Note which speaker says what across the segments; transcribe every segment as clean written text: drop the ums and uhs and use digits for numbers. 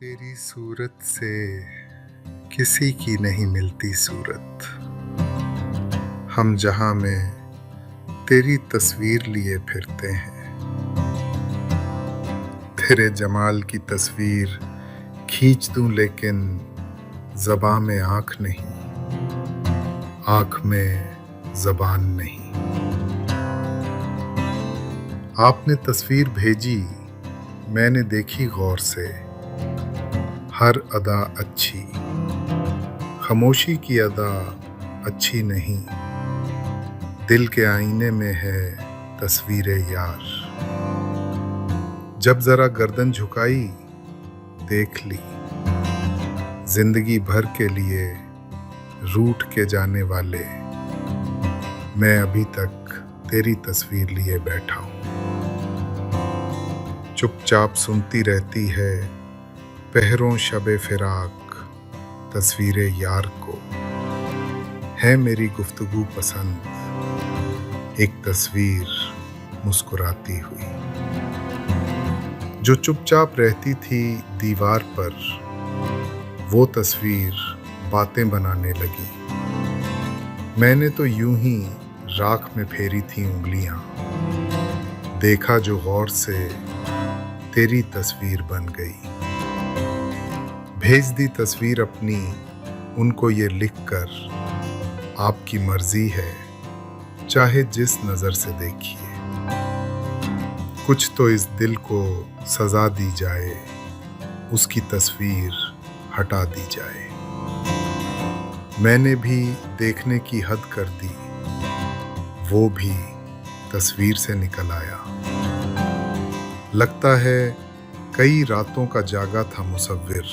Speaker 1: तेरी सूरत से किसी की नहीं मिलती सूरत। हम जहां में तेरी तस्वीर लिए फिरते हैं। तेरे जमाल की तस्वीर खींच दूं लेकिन ज़बां में आँख नहीं, आँख में ज़बान नहीं। आपने तस्वीर भेजी, मैंने देखी गौर से। हर अदा अच्छी, खामोशी की अदा अच्छी नहीं। दिल के आईने में है तस्वीर यार। जब जरा गर्दन झुकाई, देख ली जिंदगी भर के लिए रूठ के जाने वाले। मैं अभी तक तेरी तस्वीर लिए बैठा हूं। चुपचाप सुनती रहती है पहरों शबे फिराक तस्वीर यार को। है मेरी गुफ्तगू पसंद एक तस्वीर मुस्कुराती हुई, जो चुपचाप रहती थी दीवार पर। वो तस्वीर बातें बनाने लगी। मैंने तो यूं ही राख में फेरी थी उंगलियां। देखा जो गौर से तेरी तस्वीर बन गई। भेज दी तस्वीर अपनी उनको ये लिखकर, आपकी मर्जी है चाहे जिस नजर से देखिए। कुछ तो इस दिल को सजा दी जाए, उसकी तस्वीर हटा दी जाए। मैंने भी देखने की हद कर दी, वो भी तस्वीर से निकल आया। लगता है कई रातों का जागा था मुसव्विर,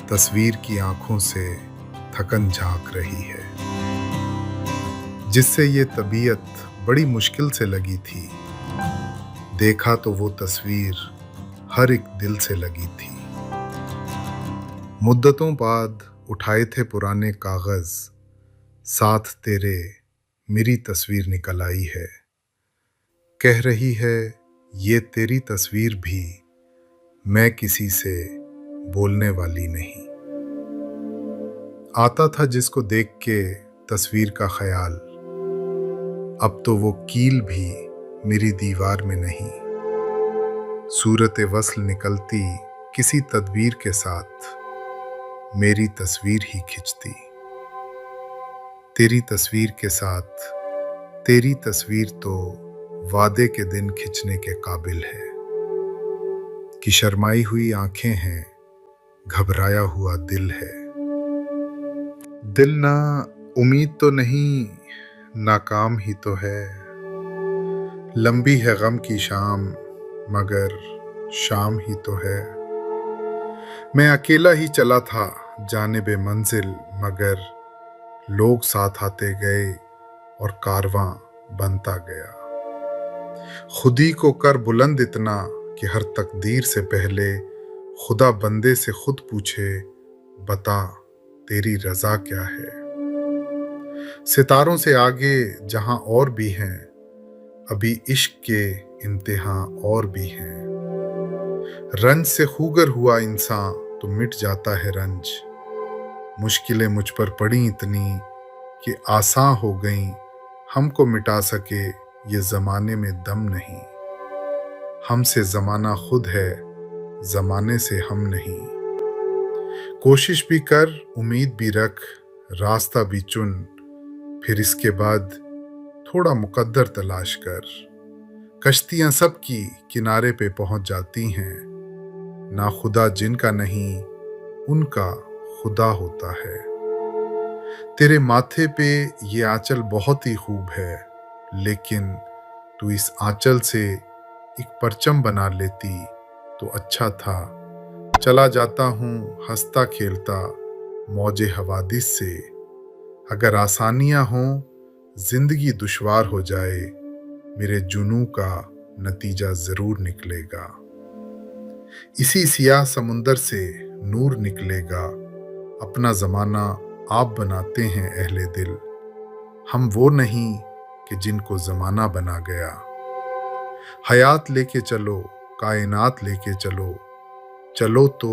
Speaker 1: तस्वीर की आंखों से थकन झांक रही है। जिससे ये तबीयत बड़ी मुश्किल से लगी थी, देखा तो वो तस्वीर हर एक दिल से लगी थी। मुद्दतों बाद उठाए थे पुराने कागज, साथ तेरे मेरी तस्वीर निकल आई है। कह रही है ये तेरी तस्वीर भी, मैं किसी से बोलने वाली नहीं। आता था जिसको देख के तस्वीर का ख्याल, अब तो वो कील भी मेरी दीवार में नहीं। सूरत वस्ल निकलती किसी तदबीर के साथ, मेरी तस्वीर ही खिंचती। तेरी तस्वीर के साथ तेरी तस्वीर तो वादे के दिन खिंचने के काबिल है। कि शर्माई हुई आंखें हैं, घबराया हुआ दिल है। दिल ना उम्मीद तो नहीं, नाकाम ही तो है। लंबी है गम की शाम, मगर शाम ही तो है। मैं अकेला ही चला था जानिबे मंजिल, मगर लोग साथ आते गए और कारवां बनता गया। खुदी को कर बुलंद इतना कि हर तकदीर से पहले खुदा बंदे से खुद पूछे, बता तेरी रजा क्या है। सितारों से आगे जहां और भी हैं, अभी इश्क के इम्तिहां और भी हैं। रंज से खूगर हुआ इंसान तो मिट जाता है रंज। मुश्किलें मुझ पर पड़ी इतनी कि आसान हो गईं, हमको मिटा सके ये जमाने में दम नहीं। हमसे जमाना खुद है, जमाने से हम नहीं। कोशिश भी कर, उम्मीद भी रख, रास्ता भी चुन, फिर इसके बाद थोड़ा मुकद्दर तलाश कर। कश्तियां सबकी किनारे पे पहुंच जाती हैं, ना खुदा जिनका नहीं उनका खुदा होता है। तेरे माथे पे ये आंचल बहुत ही खूब है, लेकिन तू इस आंचल से एक परचम बना लेती तो अच्छा था। चला जाता हूँ हंसता खेलता मौजे हवादिस से। अगर आसानियां हों, जिंदगी दुश्वार हो जाए, मेरे जुनू का नतीजा जरूर निकलेगा। इसी सियाह समुंदर से नूर निकलेगा। अपना जमाना आप बनाते हैं अहले दिल, हम वो नहीं कि जिनको जमाना बना गया। हयात लेके चलो, कायनात लेके चलो, चलो तो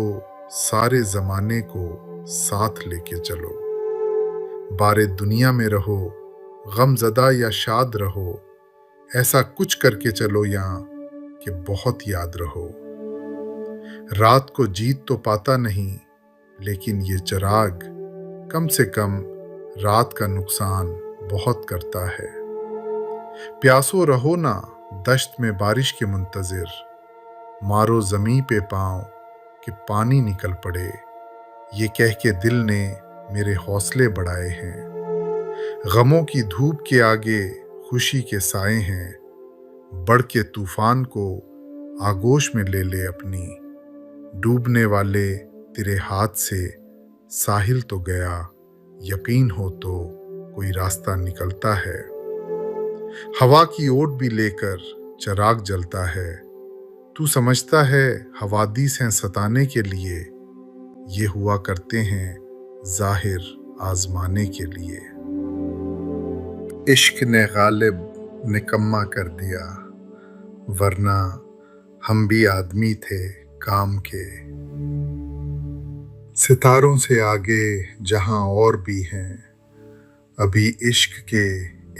Speaker 1: सारे जमाने को साथ लेके चलो। बारे दुनिया में रहो, गमज़दा या शाद रहो, ऐसा कुछ करके चलो यहाँ कि बहुत याद रहो। रात को जीत तो पाता नहीं, लेकिन ये चिराग कम से कम रात का नुकसान बहुत करता है। प्यासो रहो ना दश्त में बारिश के मुंतजिर, मारो ज़मीं पे पाँव कि पानी निकल पड़े, ये कह के दिल ने मेरे हौसले बढ़ाए हैं। गमों की धूप के आगे खुशी के साए हैं, बढ़ के तूफान को आगोश में ले ले अपनी, डूबने वाले तेरे हाथ से साहिल तो गया, यकीन हो तो कोई रास्ता निकलता है। हवा की ओट भी लेकर चिराग जलता है, तू समझता है हवादिस हैं सताने के लिए, ये हुआ करते हैं जाहिर आजमाने के लिए। इश्क ने गालिब निकम्मा कर दिया, वरना हम भी आदमी थे काम के। सितारों से आगे जहां और भी हैं, अभी इश्क के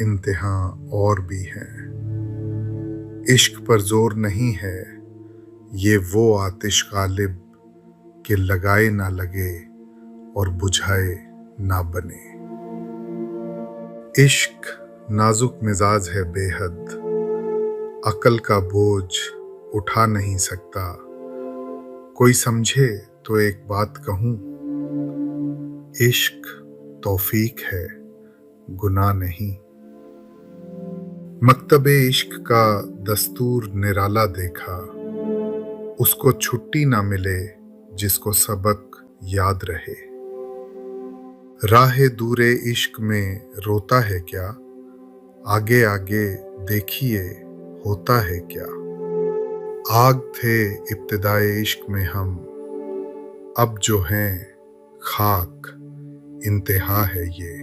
Speaker 1: इम्तिहां और भी हैं। इश्क पर जोर नहीं है, ये वो आतिश गालिब के लगाए ना लगे और बुझाए ना बने। इश्क नाजुक मिजाज है बेहद, अकल का बोझ उठा नहीं सकता। कोई समझे तो एक बात कहूं, इश्क तौफीक है गुनाह नहीं। मकतबे इश्क का दस्तूर निराला देखा, उसको छुट्टी ना मिले जिसको सबक याद रहे। राहे दूरे इश्क में रोता है क्या, आगे आगे देखिए होता है क्या। आग थे इब्तिदाए इश्क में हम, अब जो हैं खाक इंतहा है ये।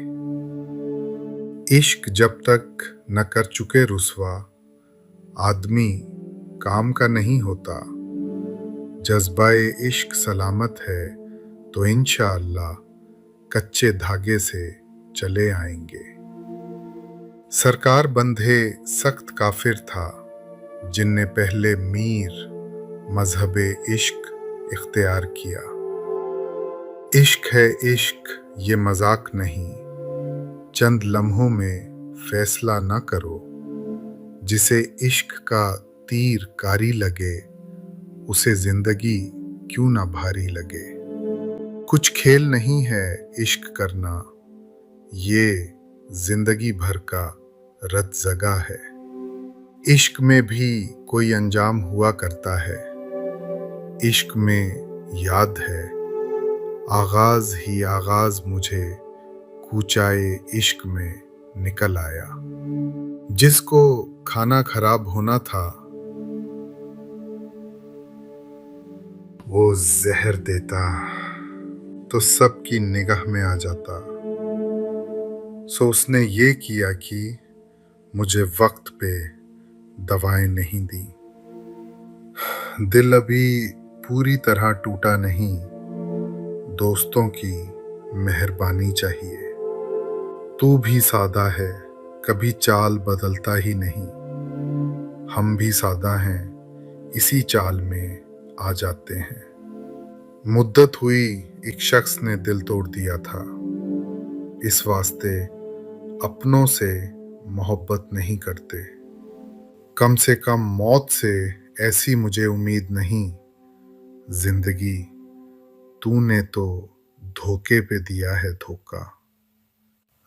Speaker 1: इश्क जब तक न कर चुके रुसवा, आदमी काम का नहीं होता। जज्बाए इश्क सलामत है तो इंशाअल्लाह कच्चे धागे से चले आएंगे। सरकार बंधे सख्त काफिर था, जिनने पहले मीर मजहबे इश्क इख्तियार किया। इश्क है इश्क ये मजाक नहीं, चंद लम्हों में फैसला ना करो। जिसे इश्क का तीर कारी लगे, उसे जिंदगी क्यों ना भारी लगे। कुछ खेल नहीं है इश्क करना, ये जिंदगी भर का रत जगा है। इश्क में भी कोई अंजाम हुआ करता है, इश्क में याद है आगाज ही आगाज मुझे कूचाए इश्क में निकल आया। जिसको खाना खराब होना था, वो जहर देता तो सबकी निगाह में आ जाता। सो उसने ये किया कि मुझे वक्त पे दवाएं नहीं दी। दिल अभी पूरी तरह टूटा नहीं, दोस्तों की मेहरबानी चाहिए। तू भी सादा है, कभी चाल बदलता ही नहीं। हम भी सादा हैं, इसी चाल में आ जाते हैं। मुद्दत हुई एक शख्स ने दिल तोड़ दिया था, इस वास्ते अपनों से मोहब्बत नहीं करते। कम से कम मौत से ऐसी मुझे उम्मीद नहीं। जिंदगी तूने तो धोखे पे दिया है धोखा।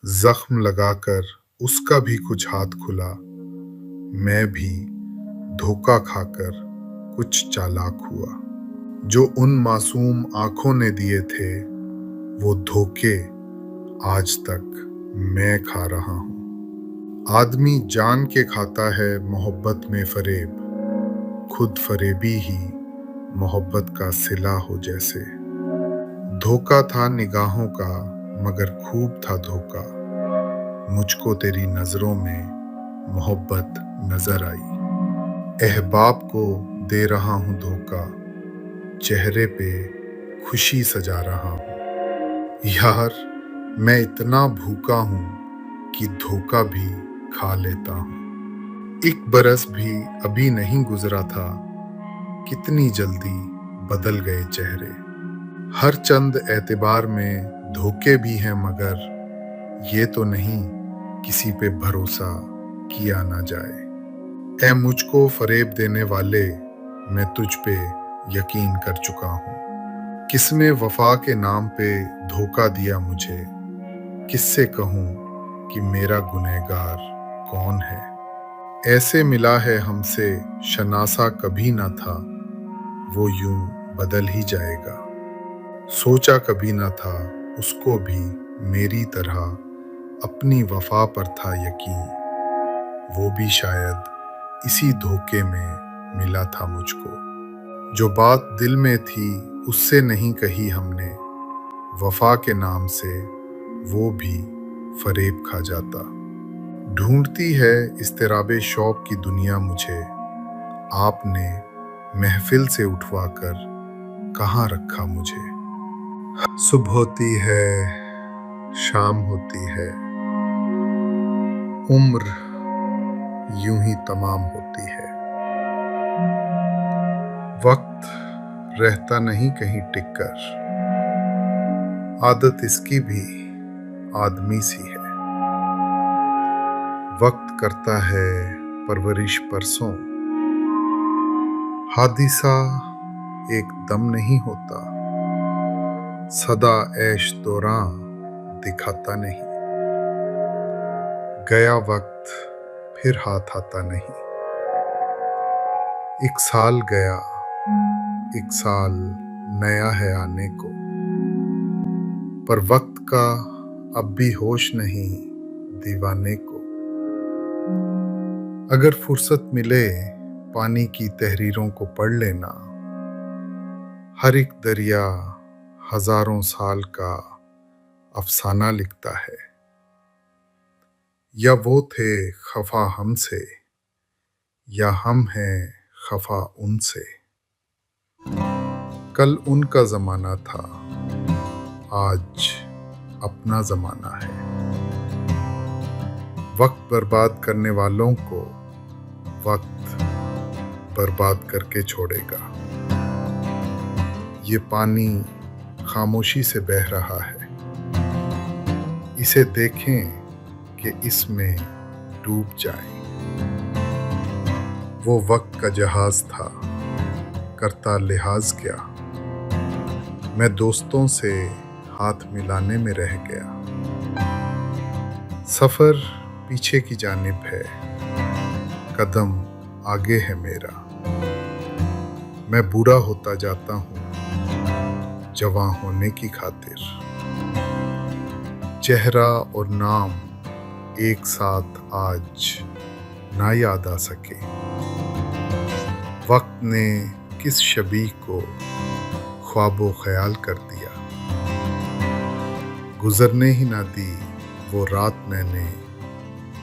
Speaker 1: जख्म लगाकर उसका भी कुछ हाथ खुला, मैं भी धोखा खाकर कुछ चालाक हुआ। जो उन मासूम आंखों ने दिए थे, वो धोखे आज तक मैं खा रहा हूं। आदमी जान के खाता है मोहब्बत में फरेब, खुद फरेबी ही मोहब्बत का सिला हो जैसे। धोखा था निगाहों का मगर खूब था धोखा, मुझको तेरी नजरों में मोहब्बत नजर आई। अहबाब को दे रहा हूं धोखा, चेहरे पे खुशी सजा रहा हूँ। यार, मैं इतना भूखा हूँ कि धोखा भी खा लेता हूँ। एक बरस भी अभी नहीं गुजरा था, कितनी जल्दी बदल गए चेहरे। हर चंद एतबार में धोखे भी हैं, मगर ये तो नहीं किसी पे भरोसा किया ना जाए। ऐ मुझको फरेब देने वाले, मैं तुझ पे यकीन कर चुका हूँ। किसने वफा के नाम पे धोखा दिया मुझे, किससे कहूँ कि मेरा गुनहगार कौन है। ऐसे मिला है हमसे शनासा कभी ना था, वो यूं बदल ही जाएगा। सोचा कभी ना था उसको भी मेरी तरह अपनी वफा पर था यकीन, वो भी शायद इसी धोखे में मिला था मुझको। जो बात दिल में थी उससे नहीं कही हमने, वफा के नाम से वो भी फरेब खा जाता। ढूंढती है इस्तिराबे शौक की दुनिया मुझे, आपने महफिल से उठवाकर कहाँ रखा मुझे। सुबह होती है, शाम होती है, उम्र यूं ही तमाम होती है। वक्त रहता नहीं कहीं टिककर, आदत इसकी भी आदमी सी है। वक्त करता है परवरिश परसों, हादिसा एक दम नहीं होता। सदा ऐश दौरां दिखाता नहीं, गया वक्त फिर हाथ आता नहीं। एक साल गया, एक साल नया है आने को, पर वक्त का अब भी होश नहीं दीवाने को। अगर फुर्सत मिले पानी की तहरीरों को पढ़ लेना, हर एक दरिया हजारों साल का अफसाना लिखता है। या वो थे खफा हमसे, या हम हैं खफा उनसे। कल उनका जमाना था, आज अपना जमाना है। वक्त बर्बाद करने वालों को वक्त बर्बाद करके छोड़ेगा। ये पानी खामोशी से बह रहा है, इसे देखें कि इसमें डूब जाएं। वो वक्त का जहाज था, करता लिहाज क्या, मैं दोस्तों से हाथ मिलाने में रह गया। सफर पीछे की जानिब है, कदम आगे है मेरा। मैं बूढ़ा होता जाता हूँ जवां होने की खातिर। चेहरा और नाम एक साथ आज ना याद आ सके। वक्त ने किस शबीह को ख्वाबो ख्याल कर दिया। गुजरने ही ना दी वो रात, मैंने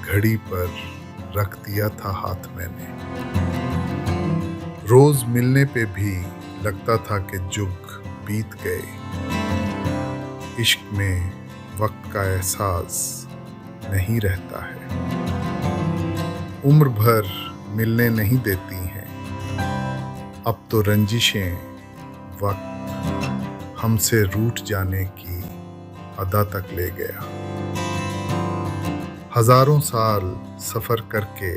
Speaker 1: घड़ी पर रख दिया था हाथ मैंने। रोज मिलने पे भी लगता था कि जुग बीत गए। इश्क में वक्त का एहसास नहीं रहता है। उम्र भर मिलने नहीं देती हैं, अब तो रंजिशें वक्त हमसे रूठ जाने की अदा तक ले गया। हजारों साल सफर करके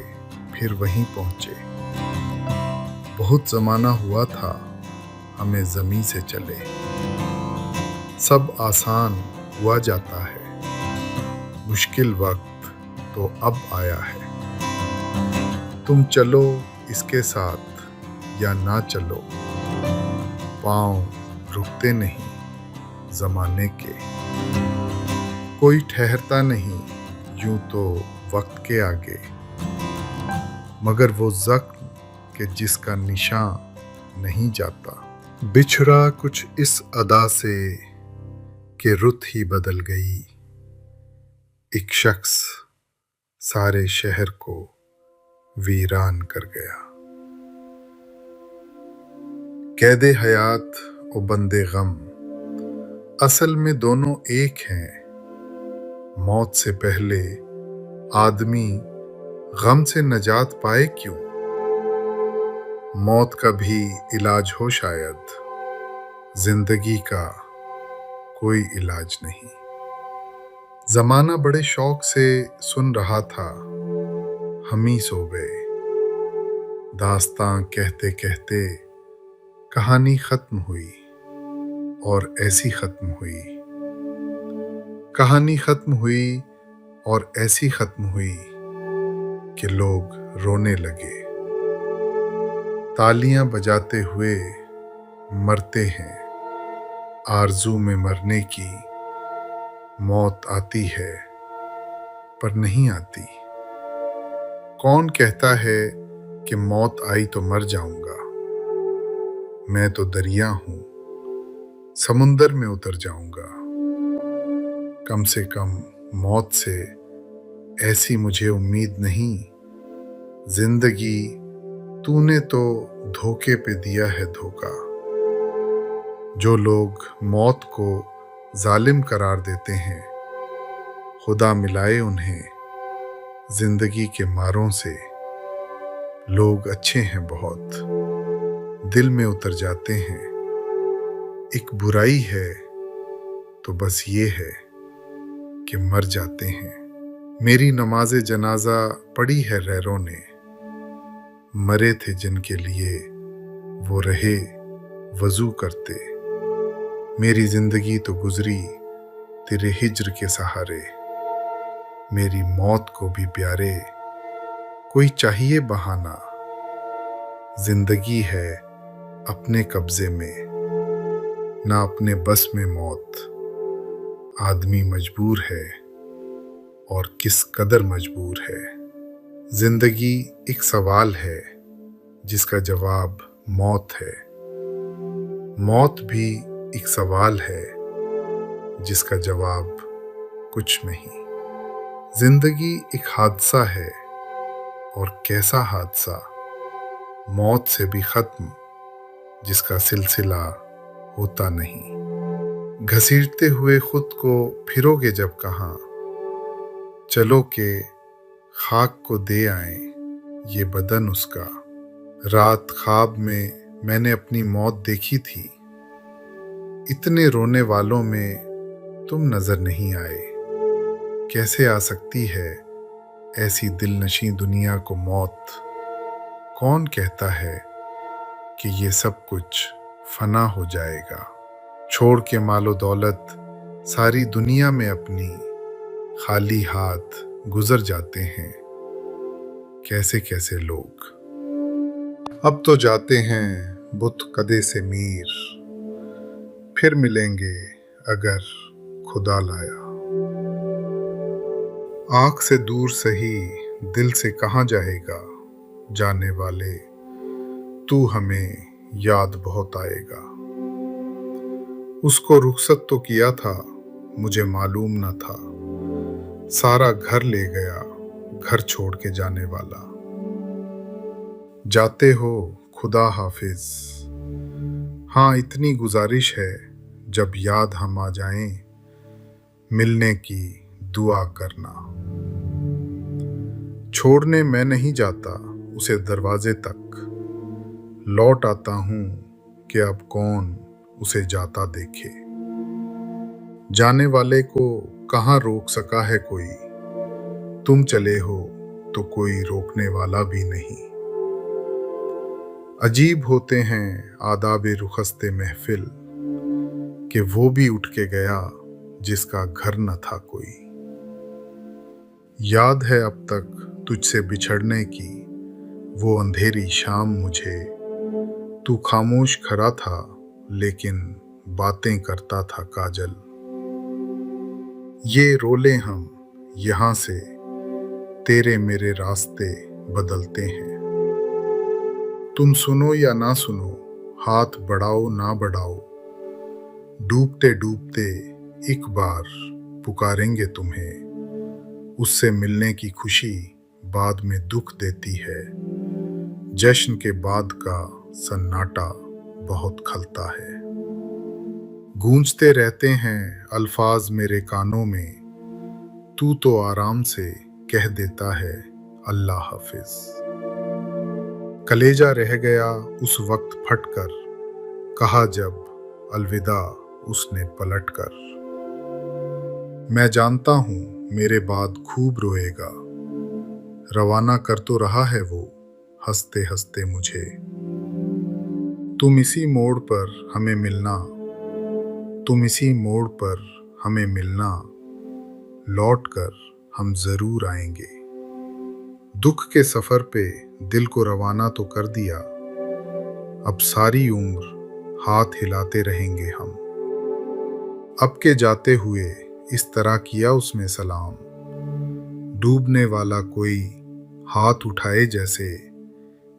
Speaker 1: फिर वहीं पहुंचे। बहुत जमाना हुआ था हमें जमीन से चले। सब आसान हुआ जाता है, मुश्किल वक्त तो अब आया है। तुम चलो इसके साथ या ना चलो, पाँव रुकते नहीं जमाने के। कोई ठहरता नहीं यूं तो वक्त के आगे, मगर वो जख्म के जिसका निशान नहीं जाता। बिछड़ा कुछ इस अदा से कि रुत ही बदल गई। एक शख्स सारे शहर को वीरान कर गया। कैदे हयात और बंदे गम, असल में दोनों एक हैं। मौत से पहले आदमी गम से नजात पाए क्यों? मौत का भी इलाज हो शायद, जिंदगी का कोई इलाज नहीं। जमाना बड़े शौक से सुन रहा था, हम ही सो गए। दास्तां कहते कहते कहानी खत्म हुई, और ऐसी खत्म हुई। कहानी खत्म हुई और ऐसी खत्म हुई कि लोग रोने लगे। तालियां बजाते हुए मरते हैं, आरज़ू में मरने की। मौत आती है पर नहीं आती। कौन कहता है कि मौत आई तो मर जाऊंगा? मैं तो दरिया हूं, समुंदर में उतर जाऊंगा। कम से कम मौत से ऐसी मुझे उम्मीद नहीं। जिंदगी तूने तो धोखे पे दिया है धोखा। जो लोग मौत को जालिम करार देते हैं, खुदा मिलाए उन्हें जिंदगी के मारों से। लोग अच्छे हैं बहुत, दिल में उतर जाते हैं। एक बुराई है तो बस ये है कि मर जाते हैं। मेरी नमाज़े जनाजा पढ़ी है गैरों ने, मरे थे जिनके लिए वो रहे वजू करते। मेरी जिंदगी तो गुजरी तेरे हिज्र के सहारे। मेरी मौत को भी प्यारे कोई चाहिए बहाना। जिंदगी है अपने कब्जे में, ना अपने बस में मौत। आदमी मजबूर है, और किस कदर मजबूर है। जिंदगी एक सवाल है जिसका जवाब मौत है। मौत भी एक सवाल है जिसका जवाब कुछ नहीं। जिंदगी एक हादसा है, और कैसा हादसा। मौत से भी खत्म, जिसका सिलसिला होता नहीं। घसीटते हुए खुद को फिरोगे जब कहाँ, चलो के खाक को दे आए ये बदन उसका। रात ख्वाब में मैंने अपनी मौत देखी थी, इतने रोने वालों में तुम नजर नहीं आए। कैसे आ सकती है ऐसी दिलनशी दुनिया को मौत? कौन कहता है कि ये सब कुछ फना हो जाएगा? छोड़ के मालो दौलत सारी दुनिया में अपनी, खाली हाथ गुजर जाते हैं कैसे कैसे लोग। अब तो जाते हैं बुत कदे से मीर, फिर मिलेंगे अगर खुदा लाया। आंख से दूर सही दिल से कहाँ जाएगा, जाने वाले तू हमें याद बहुत आएगा। उसको रुखसत तो किया था, मुझे मालूम न था। सारा घर ले गया, घर छोड़ के जाने वाला। जाते हो खुदा हाफिज। हाँ, इतनी गुजारिश है, जब याद हम आ जाएं, मिलने की दुआ करना। छोड़ने मैं नहीं जाता उसे दरवाजे तक, लौट आता हूं कि अब कौन उसे जाता देखे। जाने वाले को कहाँ रोक सका है कोई, तुम चले हो तो कोई रोकने वाला भी नहीं। अजीब होते हैं आदाबे रुखस्ते महफिल, कि वो भी उठ के गया जिसका घर न था कोई। याद है अब तक तुझसे बिछड़ने की वो अंधेरी शाम मुझे। तू खामोश खड़ा था लेकिन बातें करता था काजल। ये रोले हम यहाँ से, तेरे मेरे रास्ते बदलते हैं। तुम सुनो या ना सुनो, हाथ बढ़ाओ ना बढ़ाओ, डूबते डूबते एक बार पुकारेंगे तुम्हें। उससे मिलने की खुशी बाद में दुख देती है। जश्न के बाद का सन्नाटा बहुत खलता है। गूंजते रहते हैं अल्फाज मेरे कानों में, तू तो आराम से कह देता है अल्लाह हाफिज। कलेजा रह गया उस वक्त फटकर, कहा जब अलविदा उसने पलटकर। मैं जानता हूं मेरे बाद खूब रोएगा, रवाना कर तो रहा है वो हंसते हंसते मुझे। तुम इसी मोड़ पर हमें मिलना, तुम इसी मोड़ पर हमें मिलना, लौट कर हम जरूर आएंगे। दुख के सफर पे दिल को रवाना तो कर दिया, अब सारी उम्र हाथ हिलाते रहेंगे हम। अब के जाते हुए इस तरह किया उसमें सलाम, डूबने वाला कोई हाथ उठाए जैसे,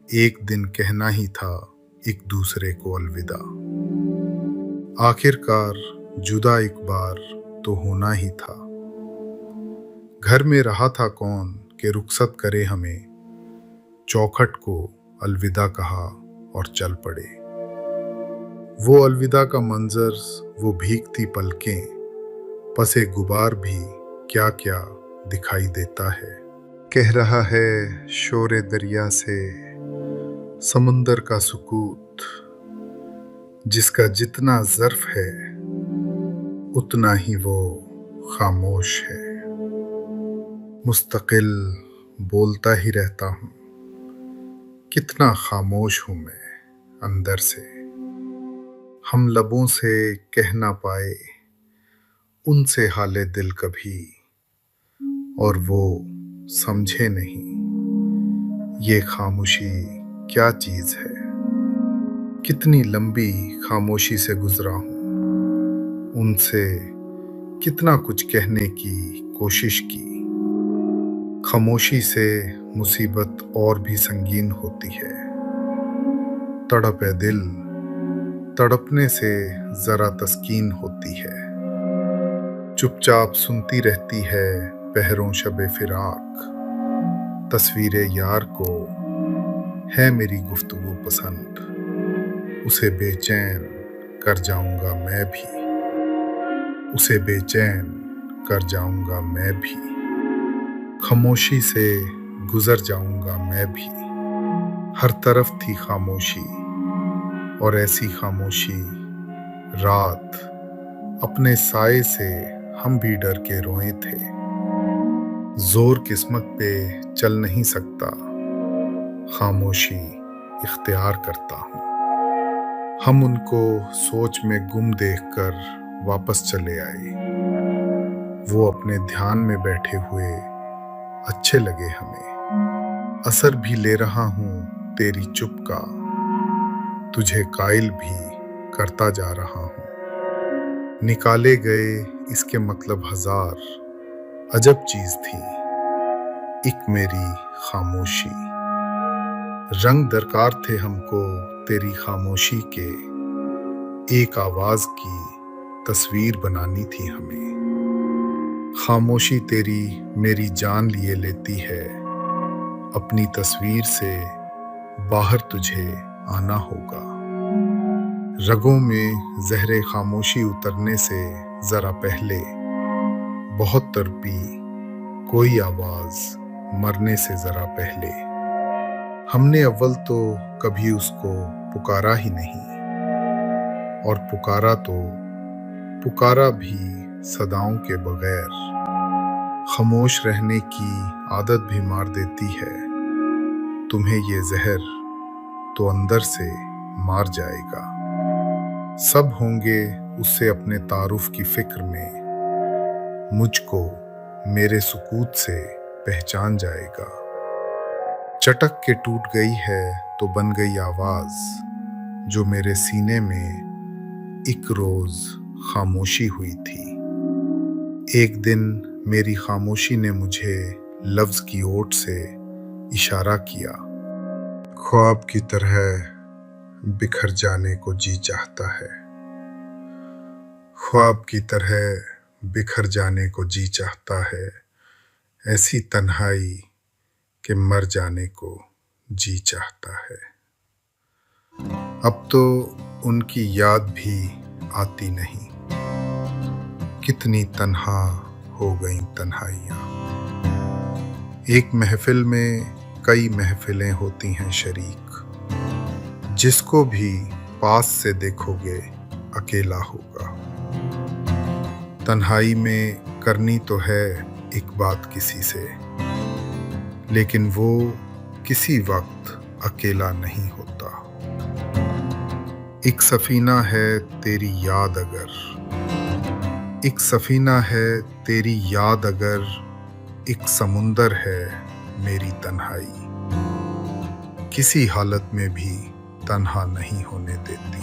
Speaker 1: एक दिन कहना ही था एक दूसरे को अलविदा। आखिरकार जुदा एक बार तो होना ही था। घर में रहा था कौन कि रुखसत करे हमें, चौखट को अलविदा कहा और चल पड़े। वो अलविदा का मंजर, वो भीगती पलकें, पसे गुबार भी क्या क्या दिखाई देता है। कह रहा है शोरे दरिया से समुंदर का सुकूत, जिसका जितना ज़र्फ है उतना ही वो खामोश है। मुस्तकिल बोलता ही रहता हूँ, कितना खामोश हूँ मैं अंदर से। हम लबों से कह ना पाए उनसे हाले दिल कभी, और वो समझे नहीं ये खामोशी क्या चीज़ है। कितनी लंबी खामोशी से गुजरा हूँ, उनसे कितना कुछ कहने की कोशिश की। खामोशी से मुसीबत और भी संगीन होती है। तड़पे दिल, तड़पने से जरा तस्कीन होती है। चुपचाप सुनती रहती है पहरों शबे फिराक, तस्वीरे यार को है मेरी गुफ्तगू पसंद, उसे बेचैन कर जाऊंगा मैं भी, उसे बेचैन कर जाऊंगा मैं भी। खामोशी से गुजर जाऊंगा मैं भी। हर तरफ थी खामोशी, और ऐसी खामोशी रात अपने साए से हम भी डर के रोए थे। जोर किस्मत पे चल नहीं सकता, खामोशी इख्तियार करता हूँ। हम उनको सोच में गुम देखकर वापस चले आए। वो अपने ध्यान में बैठे हुए अच्छे लगे हमें। असर भी ले रहा हूँ तेरी चुप का, तुझे कायल भी करता जा रहा हूँ। निकाले गए इसके मतलब हजार, अजब चीज थी एक मेरी खामोशी। रंग दरकार थे हमको तेरी खामोशी के, एक आवाज की तस्वीर बनानी थी हमें। खामोशी तेरी मेरी जान लिए लेती है, अपनी तस्वीर से बाहर तुझे आना होगा। रगों में जहरे खामोशी उतरने से जरा पहले बहुत तड़पी कोई आवाज मरने से जरा पहले। हमने अव्वल तो कभी उसको पुकारा ही नहीं, और पुकारा भी सदाओं के बगैर। खामोश रहने की आदत भी मार देती है, तुम्हें ये जहर तो अंदर से मार जाएगा। सब होंगे उससे अपने तारुफ की फिक्र में, मुझको मेरे सुकूत से पहचान जाएगा। चटक के टूट गई है तो बन गई आवाज, जो मेरे सीने में एक रोज खामोशी हुई थी। एक दिन मेरी खामोशी ने मुझे लफ्ज की ओट से इशारा किया। ख्वाब की तरह बिखर जाने को जी चाहता है, ख्वाब की तरह बिखर जाने को जी चाहता है, ऐसी तन्हाई कि मर जाने को जी चाहता है। अब तो उनकी याद भी आती नहीं। कितनी तन्हा हो गई तन्हाइयाँ। एक महफिल में कई महफिलें होती हैं शरीक, जिसको भी पास से देखोगे अकेला होगा। तन्हाई में करनी तो है एक बात किसी से, लेकिन वो किसी वक्त अकेला नहीं होता। एक सफीना है तेरी याद अगर, एक सफीना है तेरी याद अगर, एक समुंदर है मेरी तन्हाई। किसी हालत में भी तन्हा नहीं होने देती,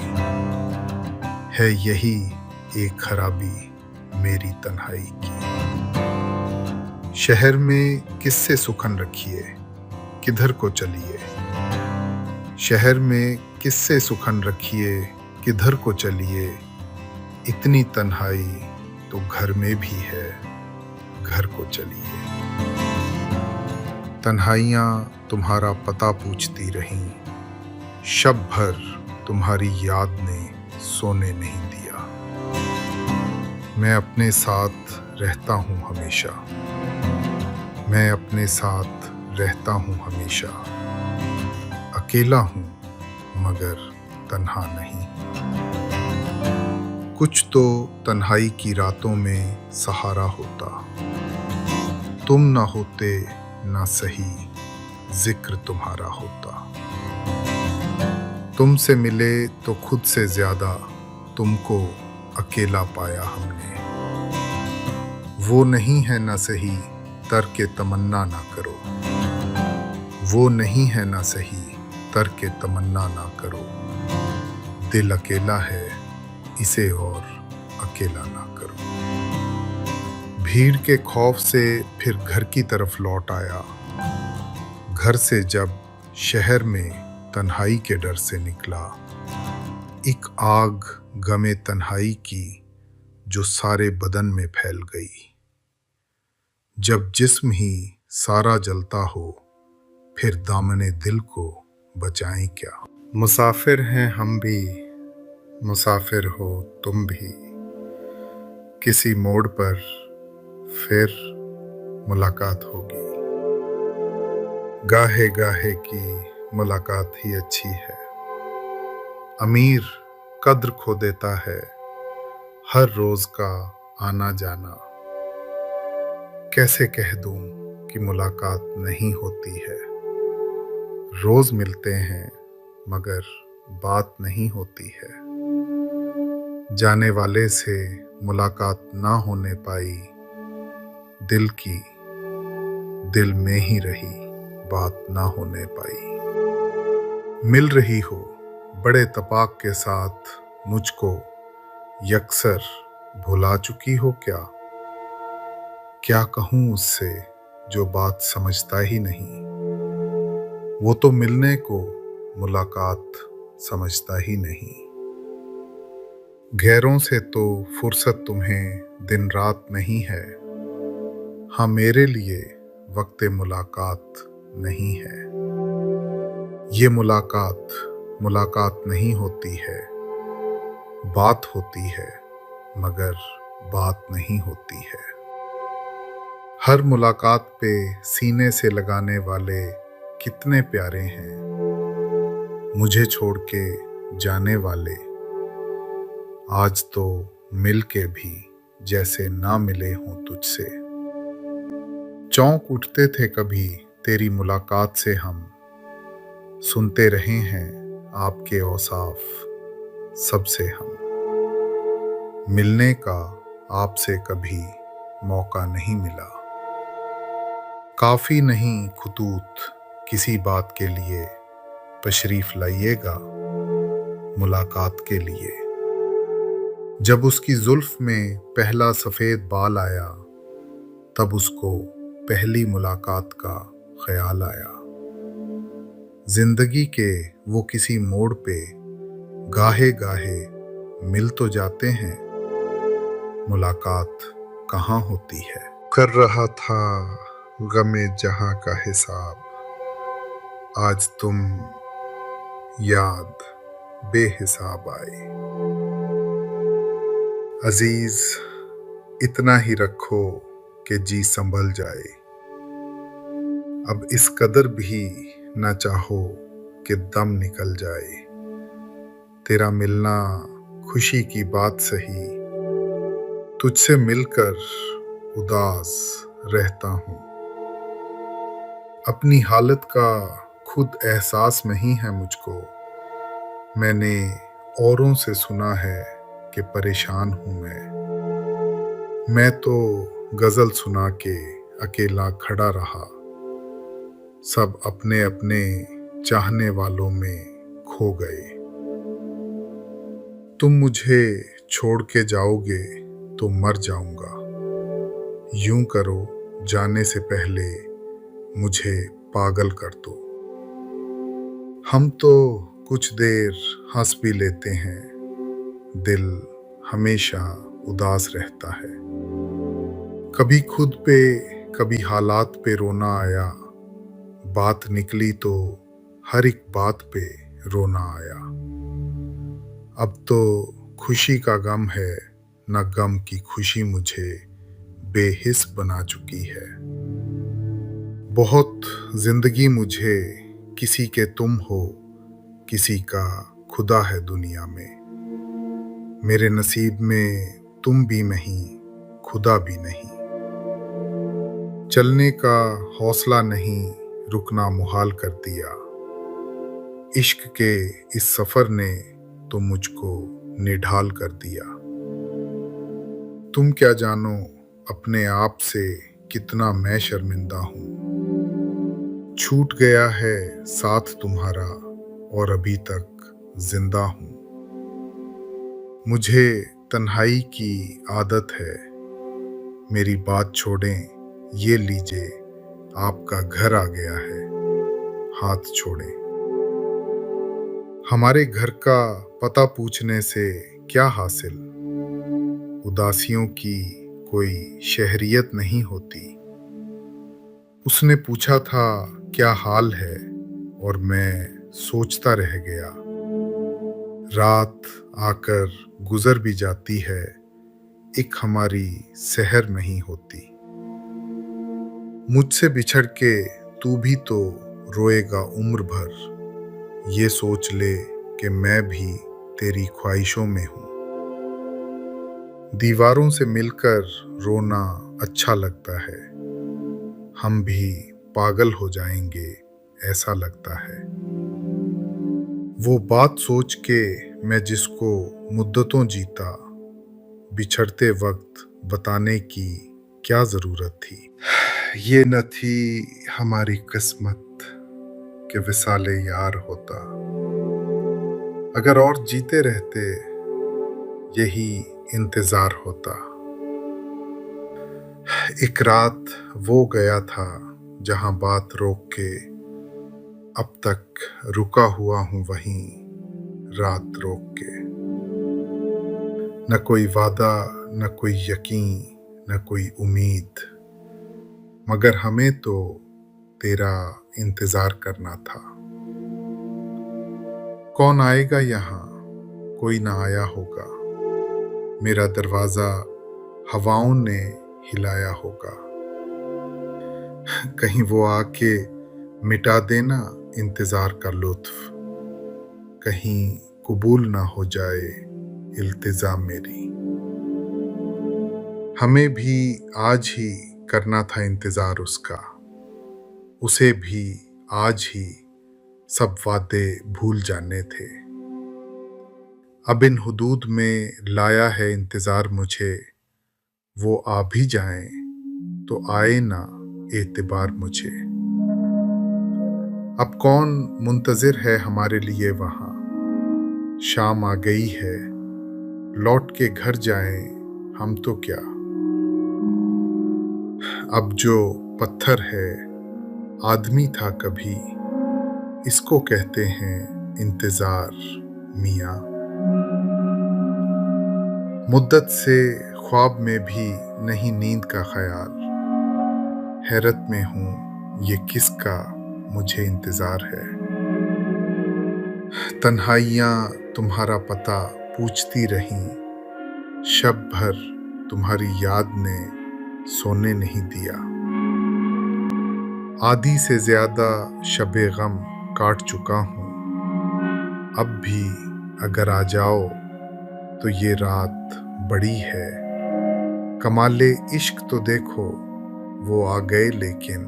Speaker 1: है यही एक खराबी मेरी तन्हाई की। शहर में किससे सुखन रखिए, किधर को चलिए। शहर में किससे सुखन रखिए, किधर को चलिए। इतनी तन्हाई तो घर में भी है, घर को चलिए। तन्हाइयाँ तुम्हारा पता पूछती रहीं, शब भर तुम्हारी याद ने सोने नहीं दिया। मैं अपने साथ रहता हूँ हमेशा, मैं अपने साथ रहता हूँ हमेशा। अकेला हूँ मगर तन्हा नहीं। कुछ तो तन्हाई की रातों में सहारा होता। तुम ना होते ना सही जिक्र तुम्हारा होता। तुमसे मिले तो खुद से ज्यादा तुमको अकेला पाया हमने। वो नहीं है ना सही तर्क तमन्ना ना करो। वो नहीं है ना सही तर्क तमन्ना ना करो। दिल अकेला है इसे और अकेला ना करो। भीड़ के खौफ से फिर घर की तरफ लौट आया। घर से जब शहर में तन्हाई के डर से निकला। एक आग गमे तन्हाई की जो सारे बदन में फैल गई। जब जिस्म ही सारा जलता हो फिर दामने दिल को बचाएं क्या। मुसाफिर हैं हम भी, मुसाफिर हो तुम भी। किसी मोड़ पर फिर मुलाकात होगी। गाहे गाहे की मुलाकात ही अच्छी है। अमीर कद्र खो देता है हर रोज का आना जाना। कैसे कह दूं कि मुलाकात नहीं होती है। रोज मिलते हैं मगर बात नहीं होती है। जाने वाले से मुलाकात ना होने पाई। दिल की दिल में ही रही बात ना होने पाई। मिल रही हो बड़े तपाक के साथ मुझको यकसर भुला चुकी हो क्या। क्या कहूँ उससे जो बात समझता ही नहीं। वो तो मिलने को मुलाकात समझता ही नहीं। गैरों से तो फुर्सत तुम्हें दिन रात नहीं है। हाँ मेरे लिए वक्त मुलाकात नहीं है। ये मुलाकात मुलाकात नहीं होती है। बात होती है मगर बात नहीं होती है। हर मुलाकात पे सीने से लगाने वाले कितने प्यारे हैं। मुझे छोड़ के जाने वाले आज तो मिल के भी जैसे ना मिले हों तुझसे। चौंक उठते थे कभी तेरी मुलाकात से हम। सुनते रहे हैं आपके औसाफ सबसे हम। मिलने का आपसे कभी मौका नहीं मिला। काफी नहीं खुतूत किसी बात के लिए। तशरीफ लाइएगा मुलाकात के लिए। जब उसकी जुल्फ में पहला सफेद बाल आया तब उसको पहली मुलाकात का ख्याल आया। जिंदगी के वो किसी मोड़ पे गाहे गाहे मिल तो जाते हैं। मुलाकात कहाँ होती है। कर रहा था गमे जहां का हिसाब। आज तुम याद बेहिसाब आए। अजीज, इतना ही रखो कि जी संभल जाए, अब इस कदर भी ना चाहो कि दम निकल जाए। तेरा मिलना खुशी की बात सही, तुझसे मिलकर उदास रहता हूँ। अपनी हालत का खुद एहसास नहीं है मुझको, मैंने औरों से सुना है कि परेशान हूँ मैं तो गजल सुना के अकेला खड़ा रहा, सब अपने अपने चाहने वालों में खो गए। तुम मुझे छोड़ के जाओगे तो मर जाऊंगा, यूं करो जाने से पहले मुझे पागल कर दो। हम तो कुछ देर हंस भी लेते हैं, दिल हमेशा उदास रहता है। कभी खुद पे कभी हालात पे रोना आया, बात निकली तो हर एक बात पे रोना आया। अब तो खुशी का गम है, न गम की खुशी मुझे बेहिस बना चुकी है। बहुत जिंदगी मुझे किसी के तुम हो, किसी का खुदा है दुनिया में। मेरे नसीब में तुम भी नहीं, खुदा भी नहीं। चलने का हौसला नहीं, रुकना मुहाल कर दिया। इश्क के इस सफर ने तो मुझको निढाल कर दिया। तुम क्या जानो अपने आप से कितना मैं शर्मिंदा हूँ। छूट गया है साथ तुम्हारा और अभी तक जिंदा हूँ। मुझे तन्हाई की आदत है, मेरी बात छोड़ें ये लीजिए आपका घर आ गया है, हाथ छोड़ें। हमारे घर का पता पूछने से क्या हासिल, उदासियों की कोई शहरियत नहीं होती। उसने पूछा था क्या हाल है और मैं सोचता रह गया। रात आकर गुजर भी जाती है, एक हमारी सहर नहीं होती। मुझसे बिछड़ के तू भी तो रोएगा उम्र भर, ये सोच ले कि मैं भी तेरी ख्वाहिशों में हूँ। दीवारों से मिलकर रोना अच्छा लगता है, हम भी पागल हो जाएंगे ऐसा लगता है। वो बात सोच के मैं जिसको मुद्दतों जीता, बिछड़ते वक्त बताने की क्या जरूरत थी। ये न थी हमारी किस्मत कि विसाले यार होता, अगर और जीते रहते यही इंतजार होता। एक रात वो गया था जहां बात रोक के, अब तक रुका हुआ हूं वहीं रात रोक के। न कोई वादा, न कोई यकीन, न कोई उम्मीद, मगर हमें तो तेरा इंतजार करना था। कौन आएगा यहाँ, कोई ना आया होगा, मेरा दरवाजा हवाओं ने हिलाया होगा। कहीं वो आके मिटा देना इंतजार का लुत्फ, कहीं कबूल ना हो जाए इल्तिजा मेरी। हमें भी आज ही करना था इंतजार उसका, उसे भी आज ही सब वादे भूल जाने थे। अब इन हुदूद में लाया है इंतजार मुझे, वो आ भी जाएं तो आए ना एतबार मुझे। अब कौन मुंतजिर है हमारे लिए वहां, शाम आ गई है लौट के घर जाएं हम तो क्या। अब जो पत्थर है आदमी था कभी, इसको कहते हैं इंतजार मियां। मुद्दत से ख्वाब में भी नहीं नींद का ख्याल, हैरत में हूं ये किसका मुझे इंतजार है। तन्हाइयां तुम्हारा पता पूछती रहीं, शब भर तुम्हारी याद ने सोने नहीं दिया। आधी से ज्यादा शबे गम काट चुका हूँ, अब भी अगर आ जाओ तो ये रात बड़ी है। कमाले इश्क तो देखो, वो आ गए लेकिन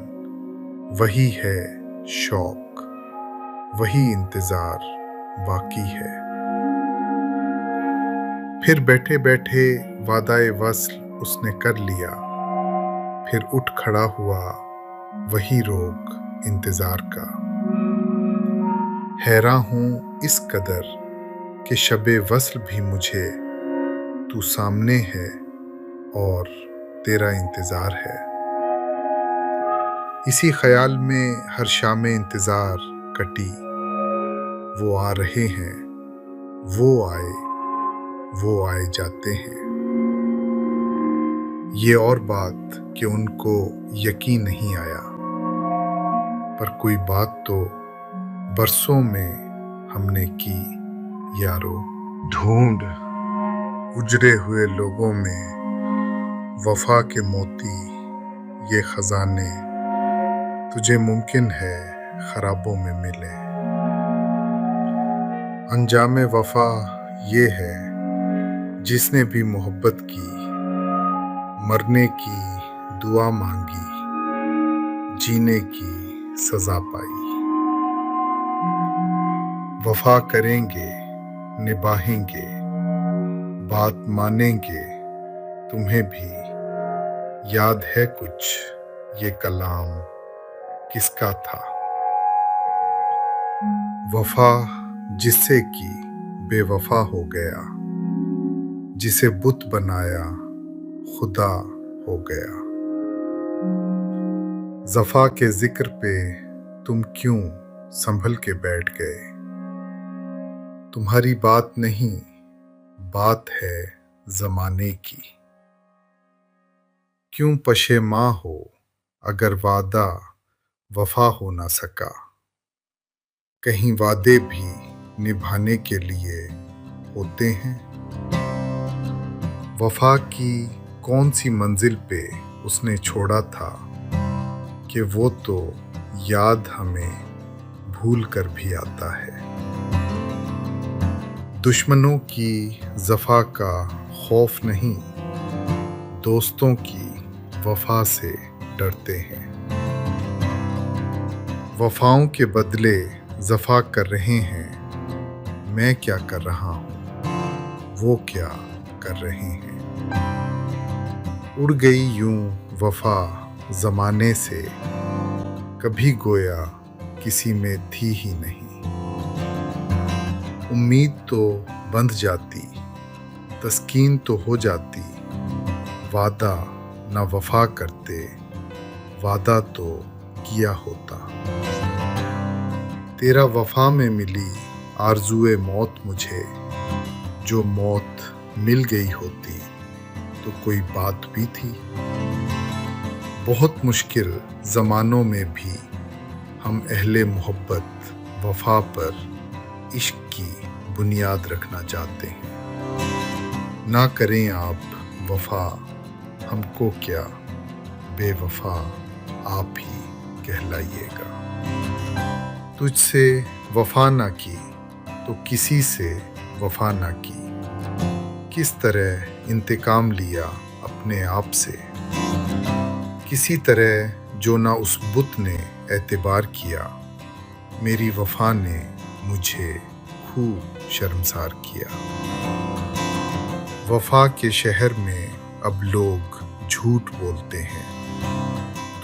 Speaker 1: वही है शौक, वही इंतजार बाकी है। फिर बैठे बैठे वादाए वस्ल उसने कर लिया, फिर उठ खड़ा हुआ वही रोग इंतजार का। हैरान हूँ इस कदर कि शबे वस्ल भी मुझे तू सामने है और तेरा इंतजार है। इसी ख्याल में हर शाम इंतजार कटी, वो आ रहे हैं, वो आए जाते हैं। ये और बात कि उनको यकीन नहीं आया, पर कोई बात तो बरसों में हमने की यारो। ढूंढ उजड़े हुए लोगों में वफा के मोती, ये खजाने तुझे मुमकिन है खराबों में मिले। अंजामे वफा ये है जिसने भी मोहब्बत की, मरने की दुआ मांगी, जीने की सजा पाई। वफा करेंगे, निभाएंगे, बात मानेंगे, तुम्हें भी याद है कुछ ये कलाम किसका था। वफा जिससे की बेवफा हो गया, जिसे बुत बनाया खुदा हो गया। जफा के जिक्र पे तुम क्यों संभल के बैठ गए। तुम्हारी बात नहीं, बात है जमाने की। क्यों पशेमां हो अगर वादा वफा हो ना सका। कहीं वादे भी निभाने के लिए होते हैं। वफा की कौन सी मंजिल पे उसने छोड़ा था कि वो तो याद हमें भूल कर भी आता है। दुश्मनों की जफा का खौफ नहीं, दोस्तों की वफा से डरते हैं। वफाओं के बदले जफा कर रहे हैं, मैं क्या कर रहा हूँ, वो क्या कर रहे हैं। उड़ गई यूं वफा जमाने से, कभी गोया किसी में थी ही नहीं। उम्मीद तो बंध जाती, तस्कीन तो हो जाती, वादा ना वफा करते, वादा तो किया होता। तेरा वफा में मिली आरज़ुए मौत मुझे, जो मौत मिल गई होती तो कोई बात भी थी। बहुत मुश्किल ज़मानों में भी हम अहले मोहब्बत वफा पर इश्क की बुनियाद रखना चाहते हैं। ना करें आप वफा, हमको क्या बेवफा आप ही कहलाइएगा। तुझसे वफा ना की तो किसी से वफा ना की, किस तरह इंतकाम लिया अपने आप से। किसी तरह जो ना उस बुत ने एतबार किया, मेरी वफा ने मुझे खूब शर्मसार किया। वफा के शहर में अब लोग झूठ बोलते हैं,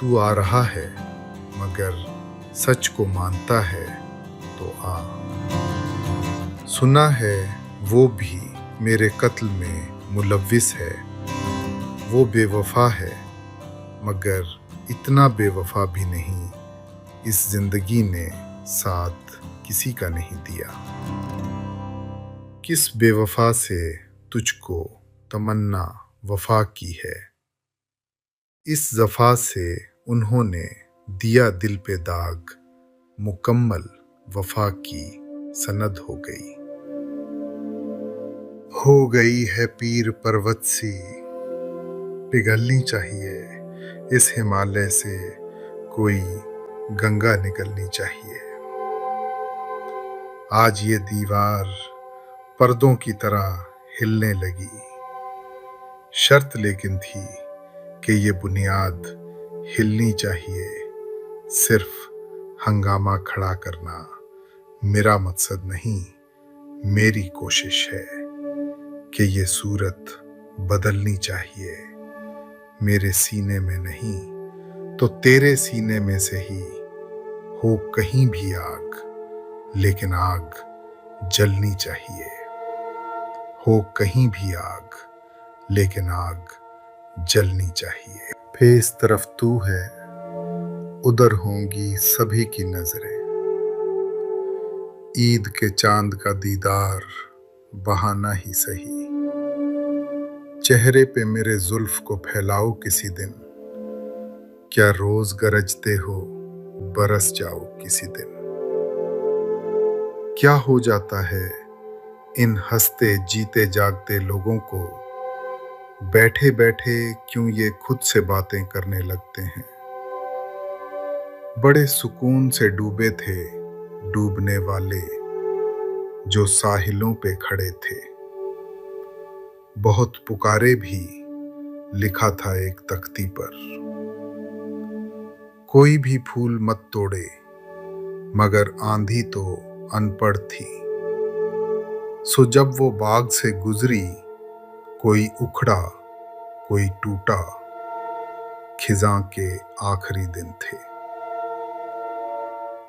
Speaker 1: तू आ रहा है मगर सच को मानता है तो आ। सुना है वो भी मेरे कत्ल में मुलव्विस है, वो बेवफा है मगर इतना बेवफा भी नहीं, इस जिंदगी ने साथ किसी का नहीं दिया। किस बेवफा से तुझको तमन्ना वफा की है, इस जफा से उन्होंने दिया दिल पे दाग, मुकम्मल वफा की सनद हो गई। हो गई है पीर पर्वत सी, पिघलनी चाहिए इस हिमालय से, कोई गंगा निकलनी चाहिए। आज ये दीवार पर्दों की तरह हिलने लगी, शर्त लेकिन थी कि ये बुनियाद हिलनी चाहिए। सिर्फ हंगामा खड़ा करना मेरा मकसद नहीं, मेरी कोशिश है कि ये सूरत बदलनी चाहिए। मेरे सीने में नहीं तो तेरे सीने में से ही हो कहीं भी आग, लेकिन आग जलनी चाहिए। हो कहीं भी आग, लेकिन आग जलनी चाहिए। फेस तरफ तू है, उधर होंगी सभी की नजरें। ईद के चांद का दीदार बहाना ही सही, चेहरे पे मेरे जुल्फ को फैलाओ किसी दिन। क्या रोज गरजते हो, बरस जाओ किसी दिन। क्या हो जाता है इन हंसते जीते जागते लोगों को, बैठे बैठे क्यों ये खुद से बातें करने लगते हैं। बड़े सुकून से डूबे थे डूबने वाले जो साहिलों पे खड़े थे। बहुत पुकारे भी लिखा था एक तख्ती पर, कोई भी फूल मत तोड़े, मगर आंधी तो अनपढ़ थी। सो जब वो बाग से गुजरी, कोई उखड़ा कोई टूटा, खिजां के आखिरी दिन थे।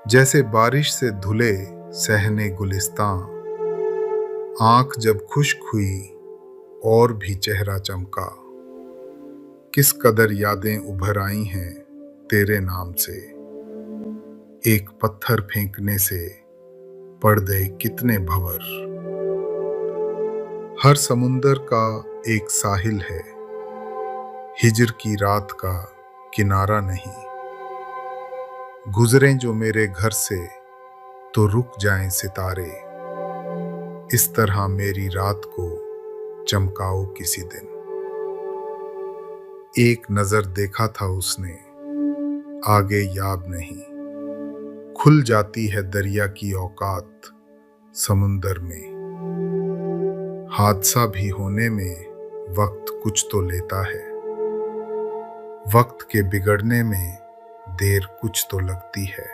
Speaker 1: जैसे बारिश से धुले सहने गुलिस्तां, आंख जब खुश्क हुई और भी चेहरा चमका। किस कदर यादें उभर आई हैं तेरे नाम से, एक पत्थर फेंकने से पड़ गए कितने भंवर। हर समुंदर का एक साहिल है, हिजर की रात का किनारा नहीं। गुजरें जो मेरे घर से तो रुक जाएं सितारे, इस तरह मेरी रात को चमकाओ किसी दिन। एक नजर देखा था उसने, आगे याद नहीं। खुल जाती है दरिया की औकात समुंदर में। हादसा भी होने में वक्त कुछ तो लेता है, वक्त के बिगड़ने में देर कुछ तो लगती है।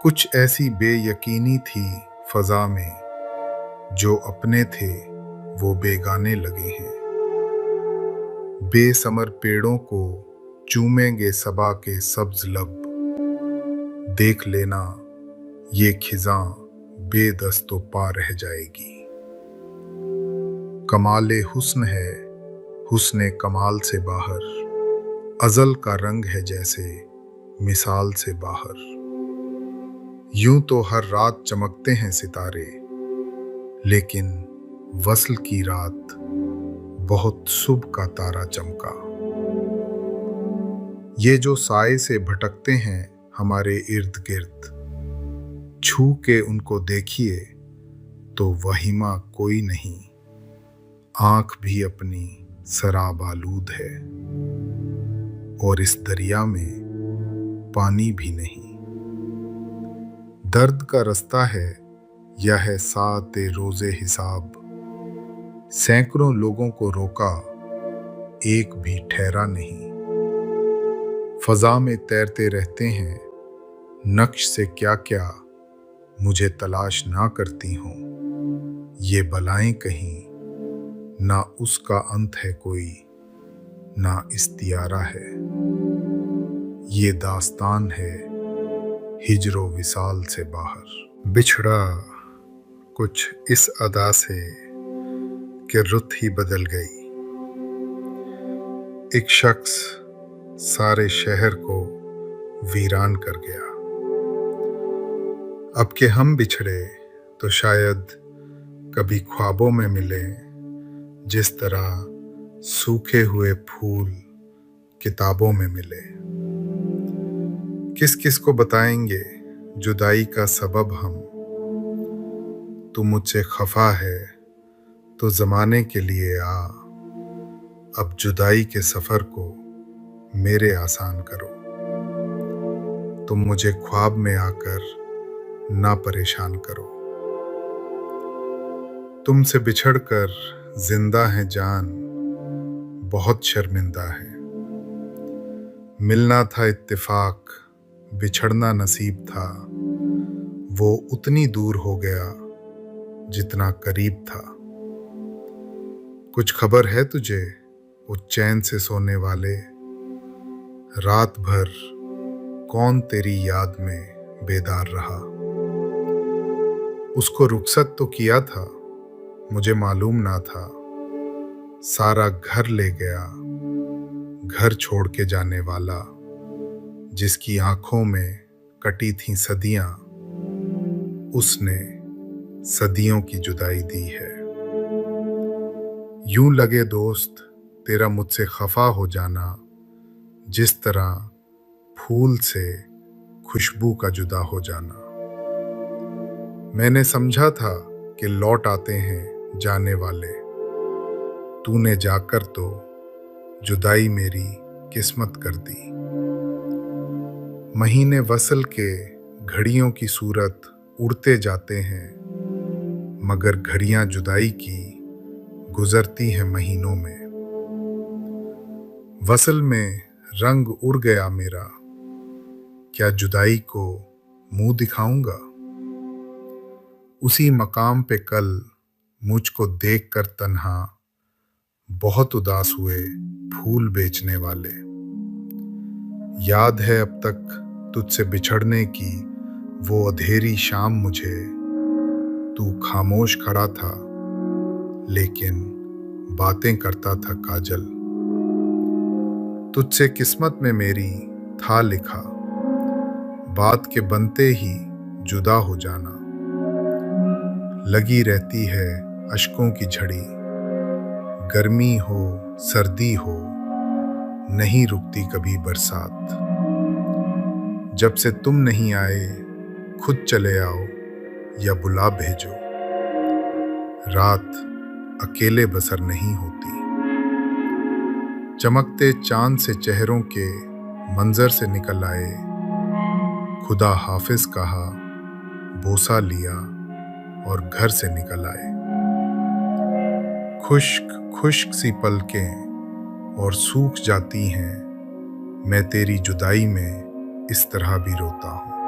Speaker 1: कुछ ऐसी बेयकीनी थी फजा में, जो अपने थे वो बेगाने लगे हैं। बेसमर पेड़ों को चूमेंगे सबा के सब्ज लब, देख लेना ये खिजां बेदस्तो पा रह जाएगी। कमाले हुस्न है हुस्ने कमाल से बाहर, अजल का रंग है जैसे मिसाल से बाहर। यूं तो हर रात चमकते हैं सितारे, लेकिन वस्ल की रात बहुत सुबह का तारा चमका। ये जो साए से भटकते हैं हमारे इर्द गिर्द, छू के उनको देखिए तो वहीमा कोई नहीं। आंख भी अपनी शराब आलूद है, और इस दरिया में पानी भी नहीं। दर्द का रास्ता है या है साते रोजे हिसाब, सैकड़ों लोगों को रोका एक भी ठहरा नहीं। फजा में तैरते रहते हैं नक्श से क्या क्या, मुझे तलाश ना करती हूँ ये बलाएं कहीं। ना उसका अंत है कोई, ना इस्तियारा है। ये दास्तान है हिजरो विसाल से बाहर। बिछड़ा कुछ इस अदा से कि रुत ही बदल गई। एक शख्स सारे शहर को वीरान कर गया। अब के हम बिछड़े तो शायद कभी ख्वाबों में मिले, जिस तरह सूखे हुए फूल किताबों में मिले। किस किस को बताएंगे जुदाई का सबब हम, तू मुझसे खफा है तो ज़माने के लिए आ, अब जुदाई के सफ़र को मेरे आसान करो। तुम मुझे ख्वाब में आकर ना परेशान करो। तुमसे बिछड़कर जिंदा है जान, बहुत शर्मिंदा है। मिलना था इत्तेफाक, बिछड़ना नसीब था। वो उतनी दूर हो गया जितना करीब था। कुछ खबर है तुझे वो चैन से सोने वाले? रात भर कौन तेरी याद में बेदार रहा? उसको रुखसत तो किया था, मुझे मालूम ना था। सारा घर ले गया, घर छोड़ के जाने वाला, जिसकी आंखों में कटी थी सदियां, उसने सदियों की जुदाई दी है। यूं लगे दोस्त तेरा मुझसे खफा हो जाना, जिस तरह फूल से खुशबू का जुदा हो जाना। मैंने समझा था कि लौट आते हैं जाने वाले, तूने जाकर तो जुदाई मेरी किस्मत कर दी। महीने वसल के घड़ियों की सूरत उड़ते जाते हैं, मगर घड़ियां जुदाई की गुजरती हैं महीनों में। वसल में रंग उड़ गया मेरा, क्या जुदाई को मुंह दिखाऊंगा? उसी मकाम पे कल मुझको देखकर तन्हा बहुत उदास हुए फूल बेचने वाले। याद है अब तक तुझसे बिछड़ने की वो अंधेरी शाम मुझे, तू खामोश खड़ा था लेकिन बातें करता था काजल। तुझसे किस्मत में मेरी था लिखा, बात के बनते ही जुदा हो जाना। लगी रहती है अश्कों की झड़ी, गर्मी हो सर्दी हो नहीं रुकती कभी बरसात। जब से तुम नहीं आए खुद चले आओ या बुला भेजो, रात अकेले बसर नहीं होती। चमकते चांद से चेहरों के मंजर से निकल आए, खुदा हाफिज कहा बोसा लिया और घर से निकल आए। खुश्क खुश्क सी पलकें और सूख जाती हैं, मैं तेरी जुदाई में इस तरह भी रोता हूँ।